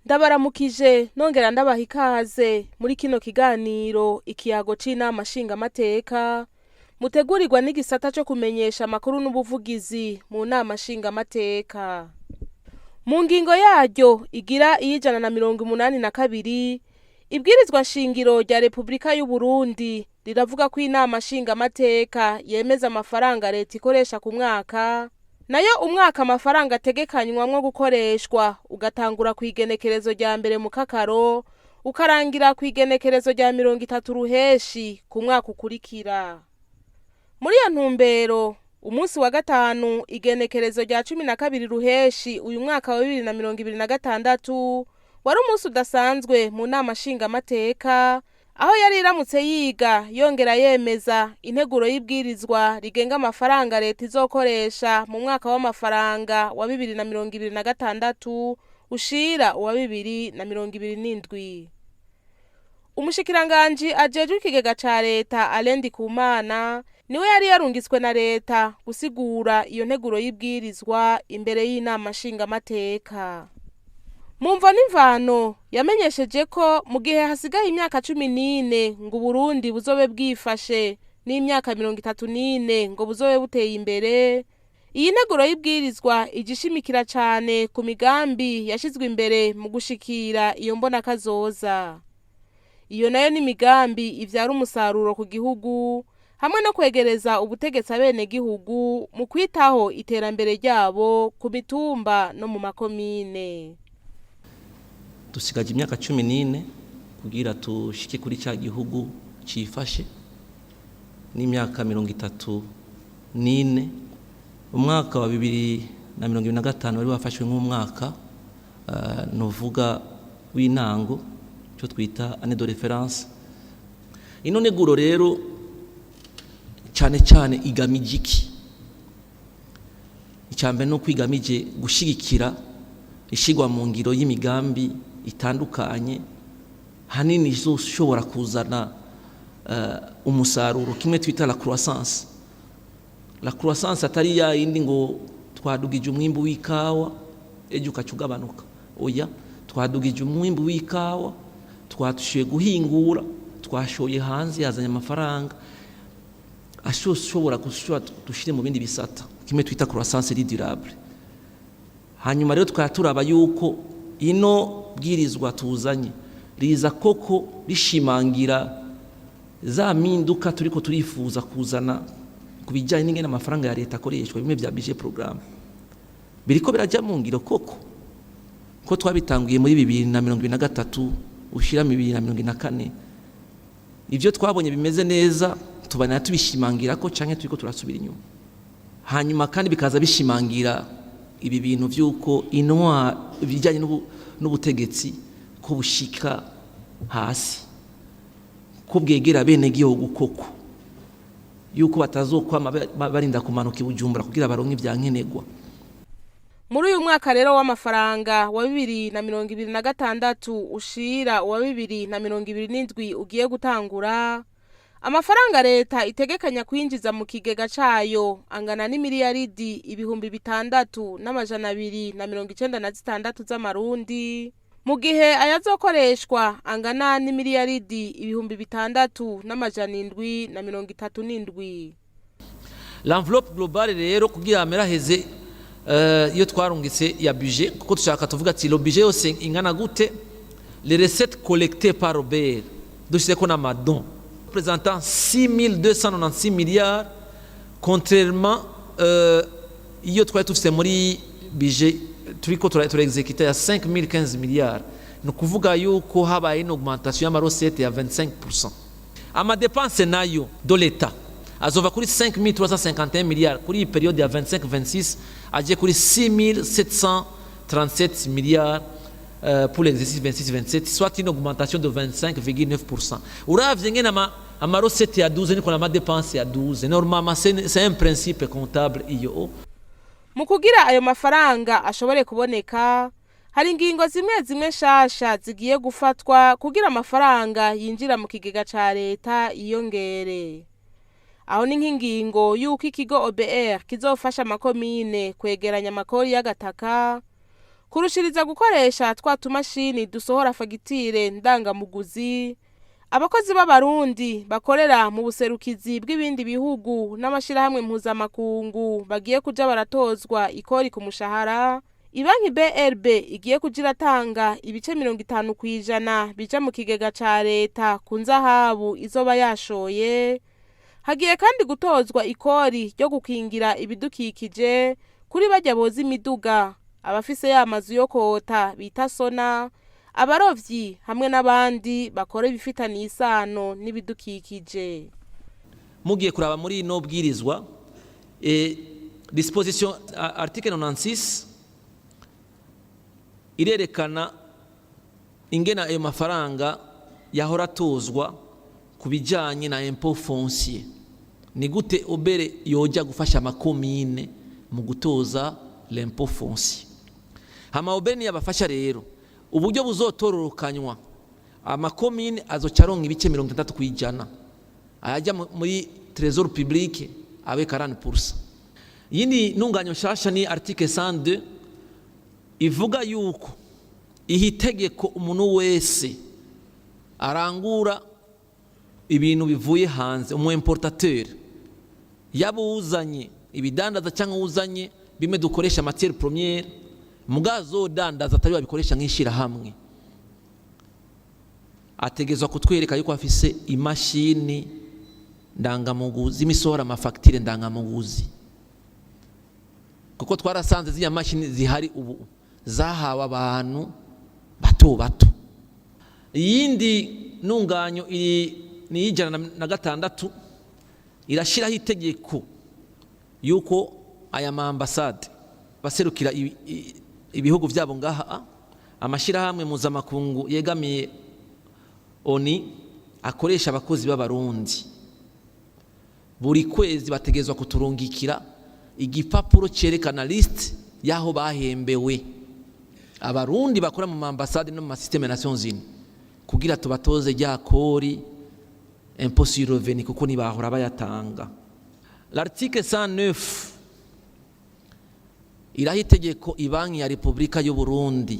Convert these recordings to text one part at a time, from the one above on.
Ndabaramukije nongera ndabaha ikaze muri kino kiganiro ikiyago c'inama nshingamateka mutegurirwa n'igisata co kumenyesha amakuru n'ubuvugizi mu nama nshingamateka. Mu ngingo yaryo igira 182 ibwirizwa shingiro rya Repubulika y'u Burundi riravuga ko inama nshingamateka yemeza amafaranga leta ikoresha ku mwaka, nayo umwaka amafaranga ategekanywamwo gukoreshwa ugatangura kw'igenekerezo rya mbere mu kakaro ukarangira kw'igenekerezo rya 30 ruheshi ku mwaka ukurikira. Muri iyo ntumbero umunsi wa gatanu igenekerezo rya 12 ruheshi uyu mwaka wa 2026 wari umunsi udasanzwe mu nama nshingamateka, aho yari iramutse yiga yongera yemeza integuro y'ibwirizwa rigenga amafaranga leta izokoresha mu mwaka w'amafaranga wa 2026 ushira uwa 2027. Umushikiranganji ajejwe ikigega ca leta Alain Ndikumana niwe yari yarungitswe na leta gusigura iyo nteguro y'ibwirizwa imbere y'inama nshingamateka. Mumva n'imvano yamenyesheje ko mu gihe hasigaye imyaka 14 ngo Burundi buzobe bwifashe n'imyaka 34 ngo buzobe buteye imbere, iyi nteguro y'ibwirizwa igishimikira cane ku migambi yashizwe imbere mu gushikira iyo mbona kazoza. Iyo nayo ni migambi ivyara umusaruro ku gihugu hamwe no kwegereza ubutegetsi abene gihugu mu kwitaho iterambere ryabo ku mitumba no mu makomine. Dusigaje imyaka 14 kugira tushike kuri cya gihugu cifashe n'imyaka 34. Umwaka wa 2025 wari wafashwe nk'umwaka novuga w'intango cyo twita année de référence. Ino neguro rero cyane igamije iki? Icyambe no kwigamije gushigikira ishigwa mu ngiro y'imigambi itandukanye hanini izoshobora kuzana umusaruro, kimwe twita la croissance. La croissance atari ya yindi ngo twadugije umwimbu w'ikawa ejo ukacugabanuka. Oya, twadugije umwimbu w'ikawa, twatushiye guhingura, twashoye hanze yazanye amafaranga ashobora dushire mu bindi bisata, kimwe twita croissance durable. Hanyuma rero twaturaba yuko ino bwirizwa tuzanye riza koko rishimangira za minduka turiko turifuza kuzana kubijanye n'ingene amafaranga ya leta akoreshwa, bimwe vya budget programme biriko biraja mu ngiro koko ko twabitanguye muri 2023 ushira 2024. Ivyo twabonye bimeze neza tubana tubishimangira ko canke turiko turasubira inyuma. Hanyuma kandi bikaza bishimangira ibi bintu vyuko inwa bijanye n'ubutegetsi ko bushika hasi, ko bwegera bene gihugu koko, yuko batazokwama barinda kumanuka ibujumbura kugira baronke ivyankenegwa. Muri uyu mwaka rero w'amafaranga wa 2026 ushira uwa 2027 ugiye gutangura, amafaranga leta itegekanya kwinjiza mu kigega cayo angana n'imiliyaridi 6,296 z'amarundi, mu gihe ayazokoreshwa angana n'imiliyaridi 6,737. L'enveloppe globale rero kugira ameraheze iyo twarungitse ya budget, kuko tushaka tuvuga ati le budget yose ingana gute, les recettes collectées par OBR dushizeko n'amadon représentant 6,296 milliards, contrairement iyo twari tufite muri budget turiko turexécuter ya 5,015 milliards. No kuvuga yuko habaye une augmentation y'amarosete ya 25%. Ama dépenses nayo de l'État azova kuri 5,351 milliards kuri période ya 25-26 aje kuri 6,737 milliards pour l'exercice 26-27, soit une augmentation de 25,9%. Uravye ngene amarosete ya 12 niko na dépenses ya 12. Normalement c'est un principe comptable iyo. Mu kugira ayo mafaranga ashobore kuboneka, hari ingingo zimwe nshasha zigiye gufatwa kugira amafaranga yinjira mu kigega ca leta iyongere. Aho ni nk'ingingo yuko ikigo OBR kizofasha amakomine kwegeranya amakori y'agataka kurushiriza gukoresha twa tumashini dusohora fagitire ndangamuguzi. Abakozi b'abarundi bakorera mu buserukizi bw'ibindi bihugu n'amashirahamwe mpuzamakungu bagiye kuja baratozwa ikori ku mushahara. Ibanki BRB igiye kugira tanga ibice 50% bija mu kigega ca leta ku nzahabu izoba yashoye. Hagiye kandi gutozwa ikori ryo gukingira ibidukikije kuri bajya boza imiduga, abafise y'amazu yo kota bita sona, abarovyi hamwe n'abandi bakora ibifitaniye isano n'ibidukikije. Mugiye kuraba muri no bwirizwa disposition article 96 irerekana ingena ayo mafaranga yahora tozwa kubijanye na impôt foncier. Ni gute obere yoja gufasha amakomine mu gutoza l'impôt foncier. Hama obere ni yabafasha rero uburyo buzotororokanywa amakomine azocaronka ibice 60% ayajya muri trésor public abe 40%. Yindi ntunganyo shasha ni article 102 ivuga yuko ihitegeko umuntu wese arangura ibintu bivuye hanze, umu importateur yabuzanye ibidandaza cyangwa uzanye bimwe dukoresha matière première mugazo dandaza atari babikoresha nk'ishira hamwe, ategezwa kutwereka yuko afise imashini ndangamuguzi imisohora amafagitire ndangamuguzi, kuko twarasanze z'iya mashini zihari ubu zahawe abantu bato bato. Iyindi ntunganyo ni 106 irashiraho itegeko yuko aya maambasade baserukira ibihugu vyabo ngaha amashirahamwe mpuzamakungu yegamiye ONI akoresha abakozi b'abarundi buri kwezi bategezwa kuturungikira igipapuro cerekana list yaho bahembewe abarundi bakora mu ambasade no mu systeme Nations Unies kugira tubatoze rya kori impôt sur le revenu kuko ni bahora bayatanga. L'article 109 iraho itegeko ibanki ya Republika y'u Burundi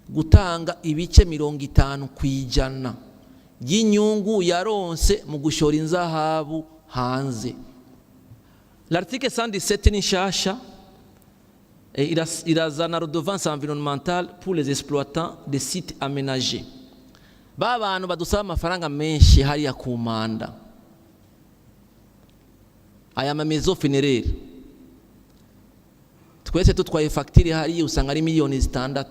gutanga ibice 50% y'inyungu yaronse mu gushora inzahabu hanze. L'article 117 ni shasha irazana redevance environnementale pour les exploitants des sites aménagés. Bantu badusaba amafaranga menshi hariya ku manda, aya mamezo funéraire twese tutwaye fagitire hariya usanga ari miliyoni 6,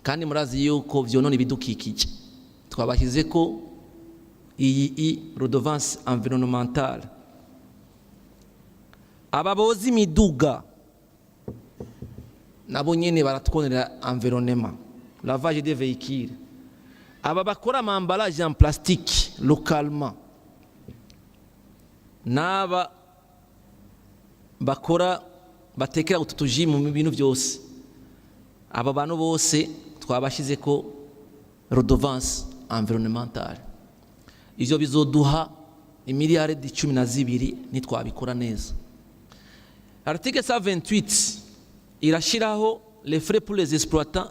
kandi murazi yuko vyonone ibidukikije. Twabashyize ko iyi redevance environnementale ababozi imiduga nabo nyene baratwonera environnement, lavage des véhicules, aba bakora amambalaje en plastique localement, naba bakora batekera ututuji mu bintu byose, aba bantu bose twabashize ko redevance environnementale. Ivyo bizoduha imiliyaridi 12 nitwabikora neza. Article 128 irashiraho les frais pour les exploitants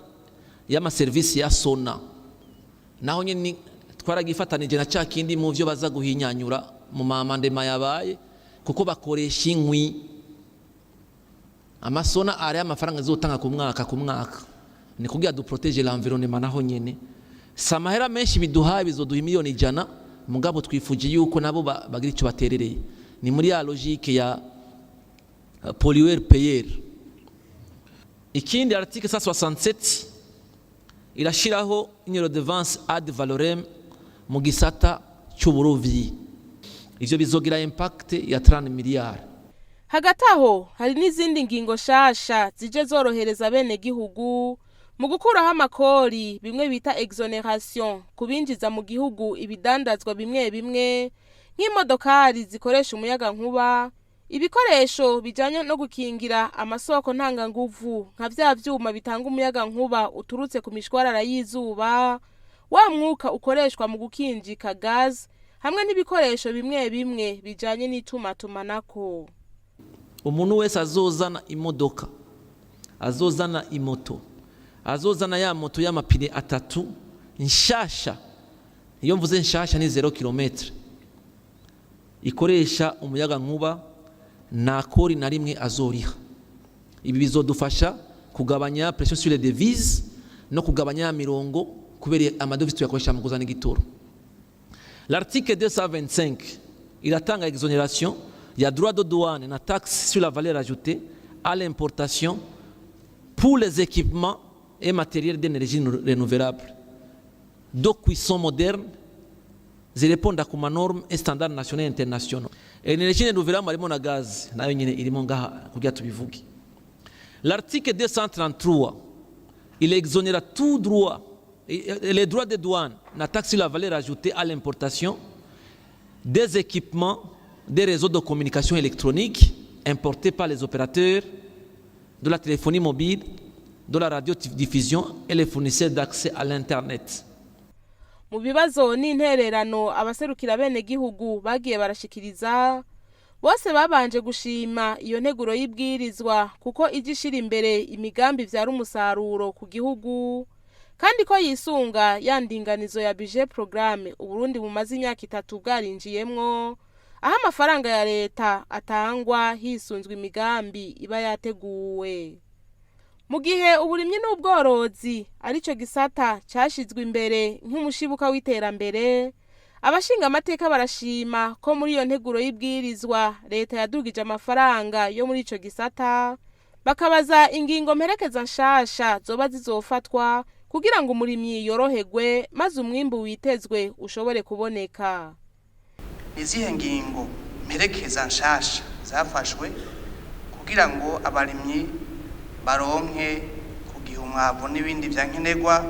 y'ama service ya sona, naho nyene twaragifatanije na cakindi mu byo baza guhinyanyura mu mamandema yabaye kuko bakoresha inkwi. Amasona ari amafaranga zotanga ku mwaka ni kugira du protéger l'environnement, naho nyene samahera menshi biduha bizoduha miliyoni 100, mugabo twifuje yuko nabo bagira ico baterereye. Ni muri ya logique ya pollueur payeur. Ikindi article 167 irashiraho une redevance ad valorem mu gisata cy'uburovyi. Ivyo bizogira impact ya 30 miliyari. Hagati aho hari n'izindi ngingo shasha zije zorohereza bene gihugu mu gukuraho amakori, bimwe bita exoneration kubinjiza mu gihugu ibidandazwa bimwe bimwe nk'imodokari zikoresha umuyaga nkuba, ibikoresho bijanye no gukingira amasoko ntanganguvu nka vya vyuma bitanga umuyaga nkuba uturutse ku mishwarara y'izuba, wa mwuka ukoreshwa mu gukinjika gaz, hamwe n'ibikoresho bimwe bimwe bijanye n'itumatumana. Umuntu wese azozana imodoka azozana imoto, azozana ya moto y'amapine atatu nshasha, iyo mvuze nshasha ni 0 km, ikoresha umuyaga nkuba, nta kori na rimwe azoriha. Ibi bizodufasha kugabanya pression sur les devises no kugabanya mirongo kubera amadovize tuyakoresha mu kuzana igitoro. L'article 225 iratanga exonération ya droit de douane na taxe sur la valeur ajoutée à l'importation pour les équipements et matériels d'énergie renouvelable de cuisson moderne zirépondent ku normes et standards nationaux et internationaux. Énergie renouvelable harimo na gaz nayo nyine irimo ngaha kugira tubivuge. L'article 233 il exonère tout droit les droits de douane na taxe sur la valeur ajoutée à l'importation des équipements des réseaux de communication électronique importés par les opérateurs de la téléphonie mobile, de la radiodiffusion et les fournisseurs d'accès à l'internet. Mu bibazo n'intererano abaserukira bene gihugu bagiye barashikiriza, bose babanje gushima iyo nteguro y'ibwirizwa kuko igishira imbere imigambi vyara umusaruro ku gihugu, kandi ko yisunga yandinganizo ya budget programme Uburundi bumaze imyaka 3 bwarinjiyemwo, aho amafaranga ya leta atangwa hisunzwe imigambi iba yateguwe. Mu gihe uburimyi n'ubworozi arico gisata cyashizwe imbere nk'umushibuka w'iterambere, abashinga amateka barashima ko muri iyo nteguro y'ibwirizwa leta yadugije amafaranga yo muri ico gisata, bakabaza ingingo mperekeza nshasha zoba zizofatwa kugira ngo umurimyi yoroherwe maze umwimbu witezwe ushobore kuboneka. Izihe ngingo mperekeza nshasha zafashwe kugira ngo abarimyi baronke kugiha umwavu n'ibindi vyankenerwa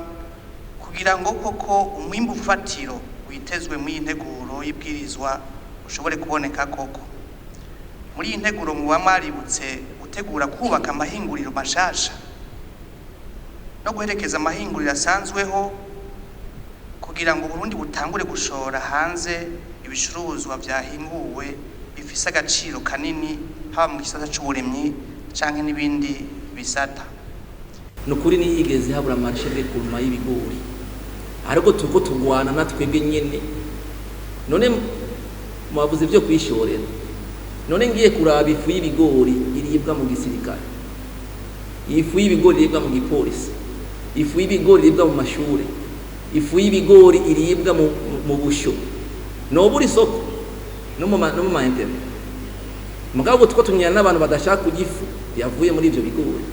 kugira ngo koko umwimbu fatiro witezwe mu integuro y'ibwirizwa ushobore kuboneka koko. Muri iyi nteguro muba mwaributse gutegura kubaka amahinguriro mashasha no guherekeza amahinguriro asanzweho kugira ngo Burundi butangure gushora hanze ibicuruzwa vyahinguwe bifise agaciro kanini haba mu gisata c'uburimyi canke n'ibindi bisata. Nukuri niyigeze habura marché de kuruma y'ibigori, ariko tuko tugwana natwebwe nyene. None mwabuze byo kwishorera, none ngiye kuraba ifu y'ibigori iribwa mu gisirikare, ifu y'ibigori iribwa mu gipolisi, ifu y'ibigori iribwa mu mashure, ifu y'ibigori iribwa mu busho, no buri soko no mu internet. Mugabo tuko tunyana n'abantu badashaka kugifu yavuye muri ivyo bigori.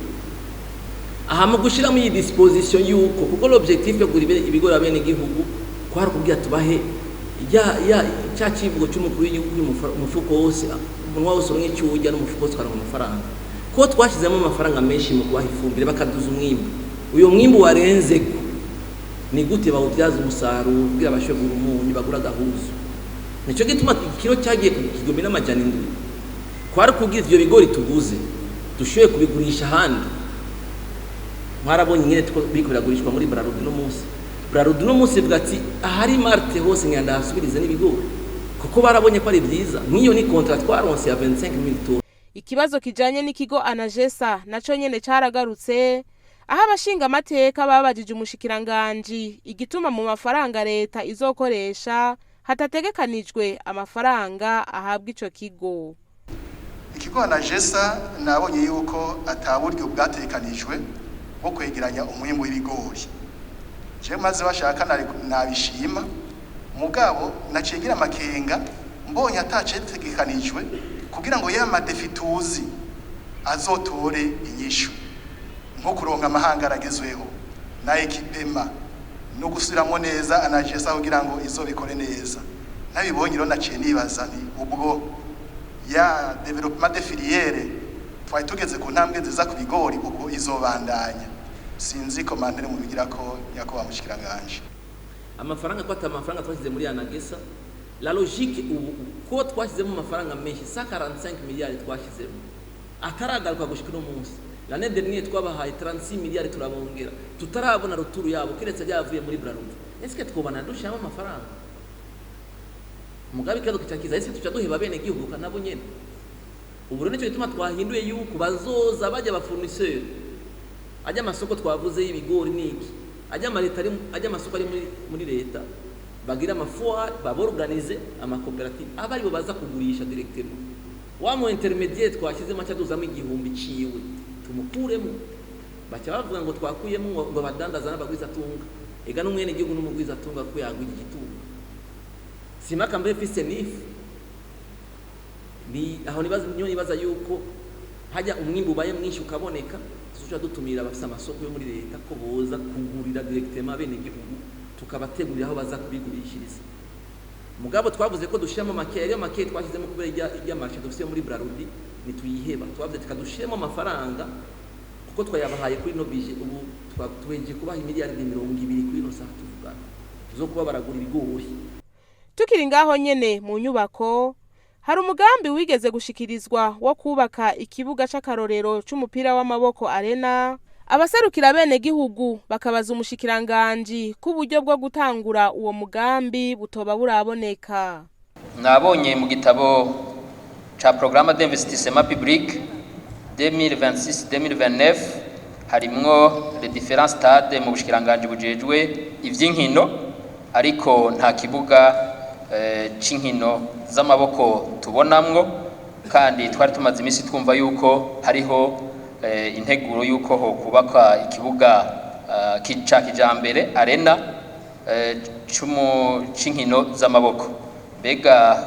Aha mu gushira mu disposition yuko kuko l'objectif yo guribere ibigori abene gihugu kwari kugira tubahe ya cyakivugo cy'umukuru w'igihugu umufuko wose umunwa wose umwe cyujya n'umufuko wose kana amafaranga. Ko twashizemo amafaranga menshi mu kubaha ifumbire bakaduza umwimbu. Uyo mwimbu warenze ko ni gute bawubyaza umusaruro kugira bashobora umunyu bagura gahuzo. Nico gituma ikiro cyagiye kugigomera amajana indwi. Kwari kugira ivyo bigori tuguze dushoye kubigurisha handi. Mwarabonye nyene bikoragurishwa muri Brarudi no munsi. Brarudi no munsi bwati ahari Marte hose ngenda hasubirize n'ibigori. Kuko barabonye ko ari byiza. Nkiyo ni contrat twaronse ya 25,000 tours. Ikibazo kijanye n'ikigo Anagesa naco nyene caragarutse, aho abashinga amateka babajije umushikiranganje igituma mu mafaranga leta izokoresha hatategekanijwe amafaranga ahabwa ico kigo. Ikigo Anagesa nabonye yuko ataburyo bwatekanijwe bwo kwegeranya umwimbu w'ibigori. Je maze bashaka nabishima mugabo nacigira amakenga mbonye atacetegekanijwe kugira ngo yama defituzi azotore inyishu nko kuronka amahanga aragezweho na ekipema no gusubiramo neza Anagesa kugira ngo izobikore neza. Nabibonye rero naciye nibaza ni ubwo ya development de filière twari tugeze ku ntambwe nziza ku bigori ubwo izobandanya. Sinzi komandere mu bigira ko yako bamushikiranganje. Amafaranga ko atamafaranga twashyize muri Anagesa, la logique ubu ko twashizemo amafaranga menshi 145 miliyari twashizemo ataragaruka gushika no munsi. L'année dernière twabahaye 36 miliyari turabongera tutarabona ruturu yabo kiretse byavuye muri Brarudi. Est-ce que twobana dushama amafaranga? Mugabe kazo kicakiza ese tuca duheba bene gihugu kanabo nyene. Ubu rero nicyo gituma twahinduye yuko bazoza bajya ba fournisseur ajya amasoko twavuze y'ibigori niki ajya amasoko ari muri leta bagira amafuwa baborganize amakoperative abari bo baza kugurisha directement wa mu intermediate twashizemo cyaduzamo igihumbi ciwe tumukuremo bacha bavuga ngo twakuyemo ngo badandaza n'abagwiza tunga ega n'umwene gihugu n'umugwiza tunga ko yagwira igitunga simaka mbe fise nifu ni aho nibaza yuko hajya umwimbu baye mwinshi ukaboneka tuzoja dutumira abafisa amasoko yo muri leta ko boza kugurira directement bene gihugu tukabategurira aho baza kubigurishiriza mugabo twavuze ko dushiramo make ariyo make twashizemo kubera ijya marché dufise muri Brarudi nituyiheba twavuze tukadushiramo amafaranga kuko twayabahaye kuri no bije ubu tweje kubaha miliyari 200 kuri no saa tuvugana tuzokuba baragura ibigori. Tukiri ngaho nyene mu nyubako hari umugambi wigeze gushikirizwa wo kubaka ikibuga c'akarorero c'umupira w'amaboko arena abaserukira bene gihugu bakabaza umushikiranganje k'uburyo bwo gutangura uwo mugambi butoba buraboneka. Nabonye mu gitabo ca programme d'investissement public 2026-2029 harimwo les différents stades mu bushikiranganje bujejwe ivy'inkino ariko nta kibuga c'inkino z'amaboko tubonamwo kandi twari tumaze imisi twumva yuko hariho integuro yuko ho kubaka ikibuga kica kijambere arena c'inkino z'amaboko bega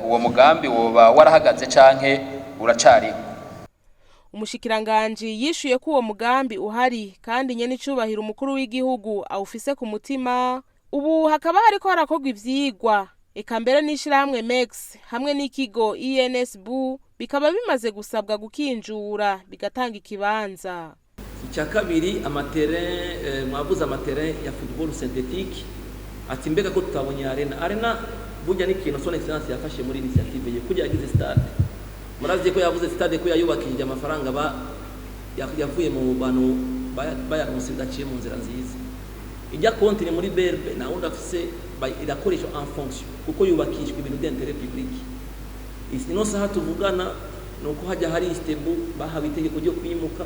uwo mugambi woba warahagaze canke uracari. Umushikiranganje yishuye ko uwo mugambi uhari kandi nyene icubahira umukuru w'igihugu awufise ku mutima ubu hakaba hariko harakorwa ivyigwa eka mbere n'ishirahamwe MEX hamwe n'ikigo INSBU bikaba bimaze gusabwa gukinjura bigatanga ikibanza. Icya kabiri amaterrain mwavuze amaterrain ya football synthétique ati mbega ko tutabonye arena burya n'ikintu son excellence yafashe muri initiative ye kujya yagize stade murazi ko yavuze stade ko yayubakije amafaranga yavuye mu bantu bayaronse bidaciye mu nzira nziza ijya konti muri berbe na undi afise irakoresha en fonction kuko yubakishwe ibintu d'intérêt public ino saha tuvugana nuko hajya hari istebu bahawe itegeko ryo kwimuka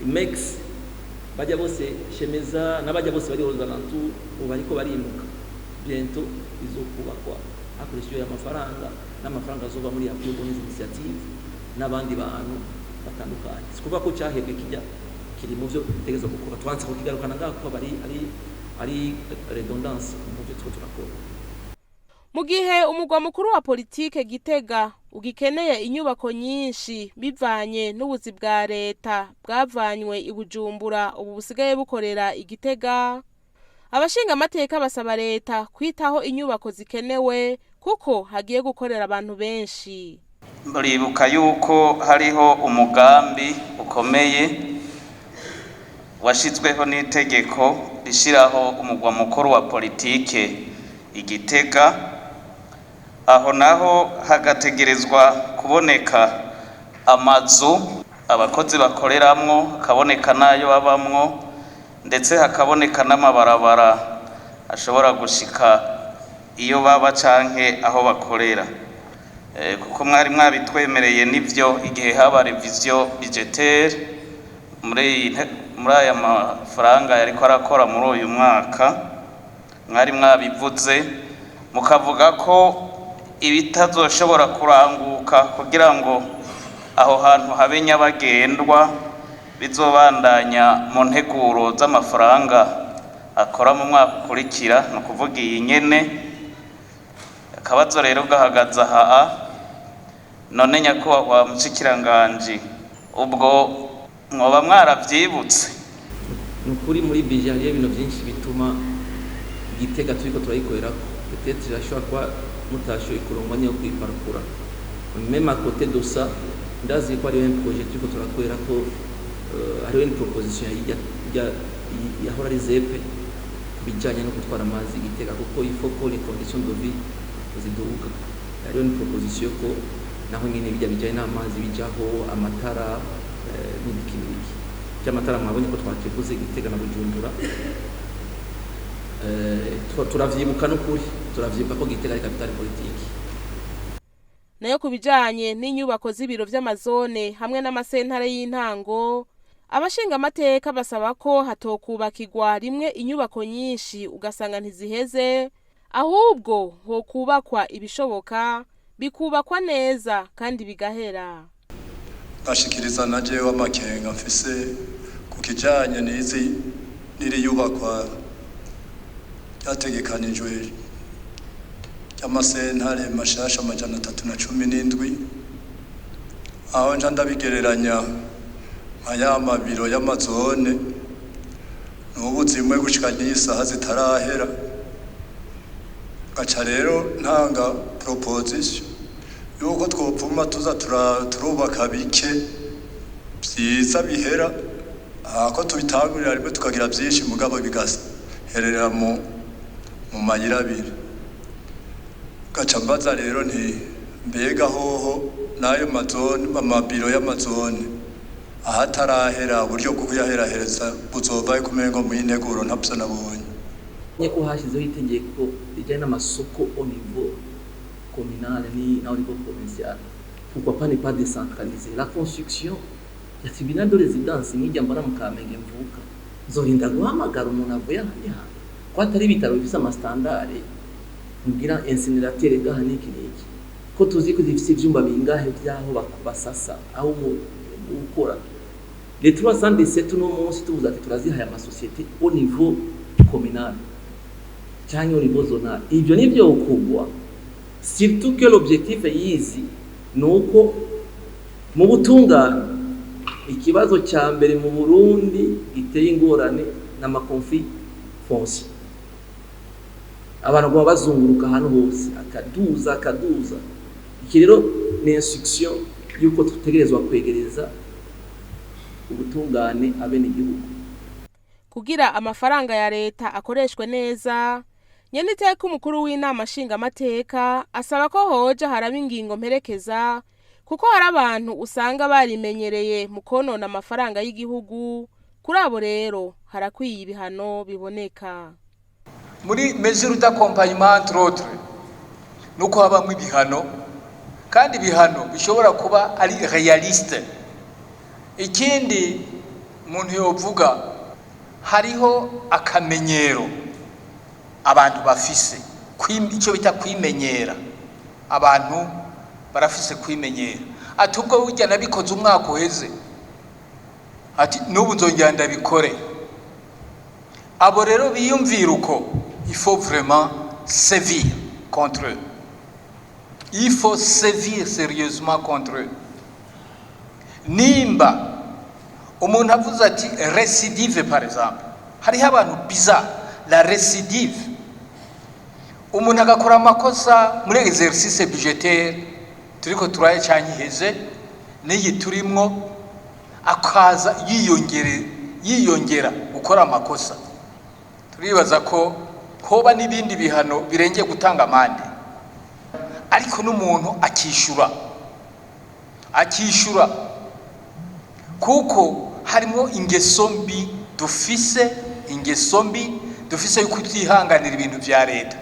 MEX bajya bose shemeza n'abajya bose bari rozanantu ubariko barimuka bientôt izokubakwa hakoreshejwe amafaranga n'amafaranga azoba muri appui aux initiatives n'abandi bantu batandukanye sikuba ko cyahebwe kijya kiri mu byo tegeza gukora twanze ko kigarukana ngako ari redondance mu byo turakora. Mu gihe umugwa mukuru wa politike Gitega ugikeneye inyubako nyinshi bivanye n'ubuzi bwa leta bwavanywe i Bujumbura ubu busigaye bukorera Igitega abashinga amateka basaba leta kwitaho inyubako zikenewe kuko hagiye gukorera abantu benshi. Muribuka yuko hariho umugambi ukomeye washizweho n'itegeko rishiraho umugwa mukuru wa politike Igitega aho naho hagategerezwa kuboneka amazu abakozi bakoreramwo hakaboneka nayo babamwo ndetse hakaboneka n'amabarabara ashobora gushika iyo baba canke aho bakorera kuko mwari mwabitwemereye nivyo igihe haba revision budgetaire muri aya mafaranga yariko arakora muri uyu mwaka mwari mwabivuze mukavuga ko ibitazoshobora kuranguka kugira ngo aho hantu habe nyabagendwa bizobandanya mu nteguro z'amafaranga akora mu mwaka ukurikira no kuvuga iyi nyene akabazo rero gahagaza aha none nyakubahwa mushikiranganje ubwo mwoba mwaravyibutse nukuri muri bije hariyo ibintu byinshi bituma Gitega turiko turayikorera peut-être irashobora kuba mutashoboye kurongwa niyo kwiparukura même à côté de ça ndazi ko ari un projet turiko turakorera ko hariho une proposition yahora ari zepe bijanye no gutwara amazi Gitega kuko il faut que les conditions de vie ziduka hariho une proposition ko naho nyine bijanye n'amazi bijaho amatara n'ibikimiki cy'amatara mwabonye ko twakivuze Gitega na Bujumbura turavyibuka n'ukuri turavyibuka ko Gitega ari capital politique. Nayo kubijanye n'inyubako z'ibiro vy'amazone hamwe n'amasentare y'intango abashinga amateka basaba ko hatokubakirwa rimwe inyubako nyinshi ugasanga ntiziheze, ahubwo hokubakwa ibishoboka bikubakwa neza kandi bigahera. Ashikiriza na jewe amakenga mfise ku kijanye n'iri yubakwa ryategekanijwe y'amasentare mashasha 317, aho nja ndabigereranya aya mabiro y'amazone n'ubu zimwe gushika n'isaha zitarahera. Gaca rero ntanga proposition yuko twopfuma tuza turubaka bike vyiza bihera, ko tubitangurira rimwe tukagira vyinshi mugabo bigaherera mu mayira abiri. Gaca mbaza rero nti mbega hoho n'ayo mazone amabiro y'amazone ahatarahera uburyo bwo kuyaherahereza buzovaye kumengo mu integuro ntabyo nabonye. Ko hashizeho itegeko rijyanye n'amasoko au niveau communal ni au niveau provincial. Pourquoi pas ne pas décentraliser la construction ya tribunal de résidence n'ijya mbona mu Kamenge mvuka zorinda guhamagara umuntu avuye ahandi hantu ko atari bitaro bifise amastandard ngira incinerateur gaha niki ko tuzi ko zifise ivyumba bingahe byaho basasa aho ukora les 317 no munsi tubuza ati turazihaye amasosiyete au niveau communal cyangwa au niveau zonal. Ibyo nivyo ukugwa, surtout que l'objectif yizi nuko mu butungane ikibazo cya mbere mu Burundi giteye ingorane n'amakonflit foncier. Abantu baba bazunguruka ahantu hose akaduza. Iki rero ni instruction yuko tutegerezwa kwegereza ubutungane abene igihugu kugira amafaranga ya leta akoreshwe neza. Nyeniteka umukuru w'inama nshinga amateka asaba ko hoja haraba ingingo mperekeza, kuko hari abantu usanga barimenyereye mu konona amafaranga y'igihugu. Kuri abo rero harakwiye ibihano biboneka. Muri mesure d'accompagnement entre autres nuko habamwe ibihano, kandi ibihano bishobora kuba ari realiste. Ikindi umuntu yovuga hariho akamenyero abantu bafise icyo bita kwimenyera. Abantu barafise kwimenyera ati ubwo burya nabikoze umwaka uheze ati n'ubu nzongera ndabikore. Abo rero biyumvira uko il faut vraiment sévir contre eux. Il faut sévir sérieusement contre eux. Nimba umuntu avuze ati récidive par exemple, hariho abantu bizarre la récidive. Umuntu agakora amakosa muri exercice budgétaire turiko turaye cyane iheze n'iyi turimwo, akaza yiyongera gukora amakosa. Turibaza ko hoba n'ibindi bihano birengeye gutanga amande, ariko n'umuntu akishura kuko harimo ingeso mbi dufise yuko utihanganira ibintu vya leta.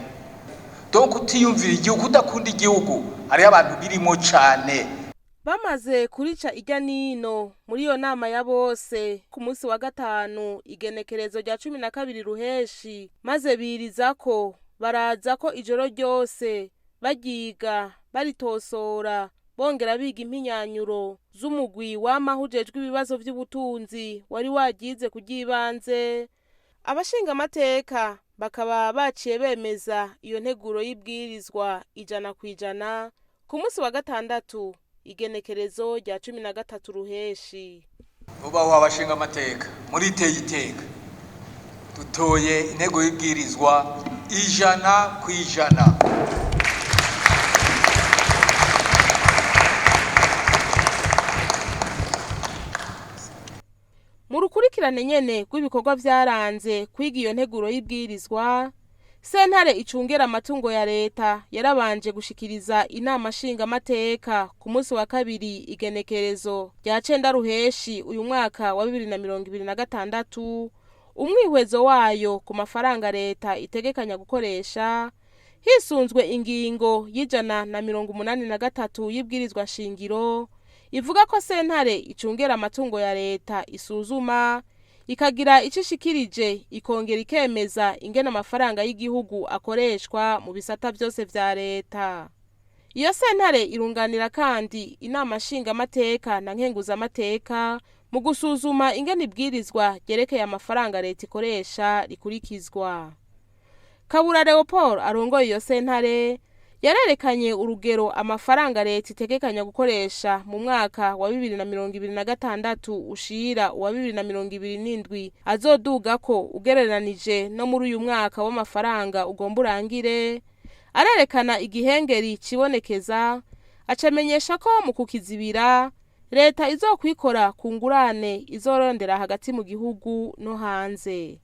Donc utiyumvira igihugu, udakunda igihugu, hari abantu birimo cyane. Bamaze kurica ijya nino muri iyo nama ya bose ku munsi wa gatanu igenekerezo rya 12 ruheshi, maze biriza ko baraza ko ijoro ryose bagiga baritosora bongera biga impinyanyuro z'umugwi w'amahujejwe ibibazo by'ubutunzi wari wagize kugibanze. Abashinga amateka bakaba baciye bemeza iyo nteguro y'ibwirizwa 100% ku munsi wa gatandatu igenekerezo rya 13 ruheshi. Ubaho abashinga amateka muri iteka dutoye intego y'ibwirizwa 100%. Mu rukurikirane nyene rw'ibikorwa vyaranze kwiga iyo nteguro y'ibwirizwa, sentare icungera amatungo ya leta yarabanje gushikiriza inama nshinga amateka ku munsi wa kabiri igenekerezo rya 9 ruheshi uyu mwaka wa 2026 umwihwezo wayo ku mafaranga leta itegekanya gukoresha hisunzwe ingingo y'Ijana na 83 y'ibwirizwa shingiro ivuga ko sentare icungera amatungo ya leta isuzuma ikagira icyo ishikirije ikongera ikemeza ingene amafaranga y'igihugu akoreshwa mu bisata byose vya leta. Iyo sentare irunganira kandi inama nshingamateka na nkenguzamateka mu gusuzuma ingene ibwirizwa ryerekeye amafaranga leta ikoresha rikurikizwa. Kabura Leopold arongoye iyo sentare yarerekanye urugero amafaranga leta itegekanya gukoresha mu mwaka wa 2026 ushira wa 2027 azoduga ko ugereranije no muri uyu mwaka w'amafaranga ugomba urangire. Arerekana igihengeri kibonekeza, acamenyesha ko mu kukizibira leta izokwikora ku ngurane izorondera hagati mu gihugu no hanze.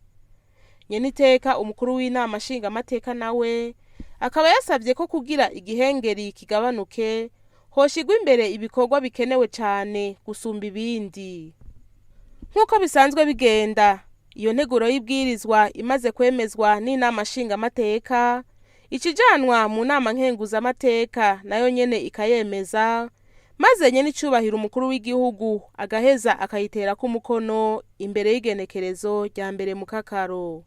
Nyeniteka umukuru w'inama nshingamateka nawe akaba yasabye ko kugira igihengeri kigabanuke hoshigwa imbere ibikorwa bikenewe cyane gusumba ibindi. Nk'uko bisanzwe bigenda, iyo nteguro y'ibwirizwa imaze kwemezwa n'inama nshingamateka, ikijanwa mu nama nkenguzamateka nayo nyene ikayemeza, maze nyene icubahiro umukuru w'igihugu agaheza akayitera ku mukono imbere y'igenekerezo rya mbere mu kakaro.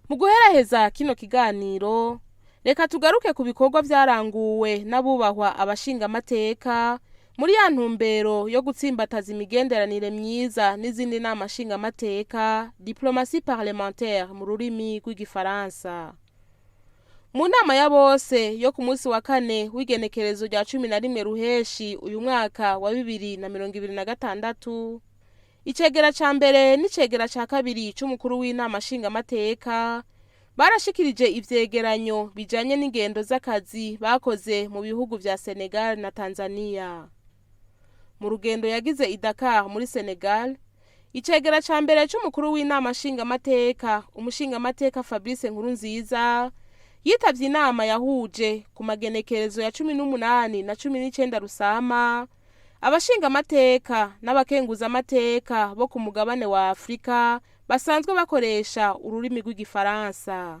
Mu guheraheza kino kiganiro, reka tugaruke ku bikorwa vyaranguwe n'abubahwa abashingamateka muri ya ntumbero yo gutsimbataza imigenderanire myiza n'izindi nama nshingamateka, diplomatie parlementaire mu rurimi rw'igifaransa. Mu nama ya bose yo ku munsi wa kane w'igenekerezo rya 11 ruheshi uyu mwaka wa 2026, icegera ca mbere n'icegera ca kabiri c'umukuru w'inama nshingamateka barashikirije ivyegeranyo bijanye n'ingendo z'akazi bakoze mu bihugu vya Senegal na Tanzania. Mu rugendo yagize i Dakar muri Senegal, icegera ca mbere c'umukuru w'inama nshingamateka umushingamateka Fabrice Nkurunziza yitavye inama yahuje ku magenekerezo ya 18 na 19 Rusama abashingamateka n'abakenguzamateka bo ku mugabane wa Afrika basanzwe bakoresha ururimi rw'igifaransa.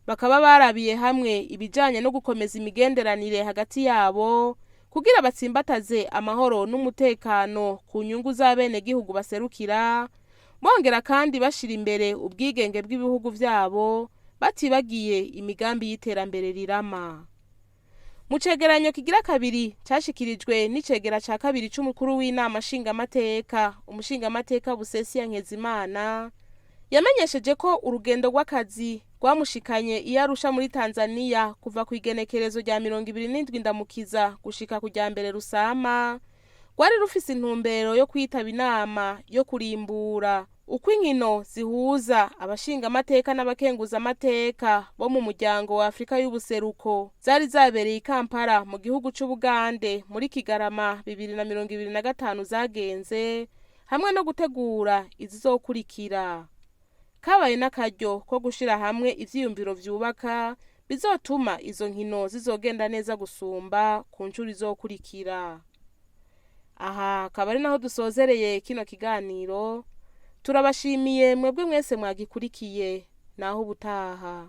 Bakaba barabiye hamwe ibijanye no gukomeza imigenderanire hagati yabo kugira batsimbataze amahoro n'umutekano ku nyungu z'abene gihugu baserukira, bongera kandi bashira imbere ubwigenge bw'ibihugu vyabo batibagiye imigambi y'iterambere rirama. Mu cegeranyo kigira kabiri cashikirijwe n'icegera ca kabiri c'umukuru w'inama nshingamateka umushingamateka Busesi Nkezimana yamenyesheje ko urugendo rw'akazi rwamushikanye iyo Arusha muri Tanzania kuva ku igenekerezo rya 27 Ndamukiza gushika ku rya mbere Rusama, rwari rufise intumbero yo kwitaba inama yo kurimbura uko inkino zihuza abashingamateka n'abakenguzamateka bo mu muryango wa Afrika y'ubuseruko zari zabereye i Kampala mu gihugu c'Ubugande muri Kigarama 2025 zagenze, hamwe no gutegura izizokurikira. Kabaye n'akaryo ko gushira hamwe ivyiyumviro vyubaka bizotuma izo nkino zizogenda neza gusumba ku ncuro izokurikira. Aha akaba ari naho dusozereye kino kiganiro. Turabashimiye mwebwe mwese mwagikurikiye, naho ubutaha.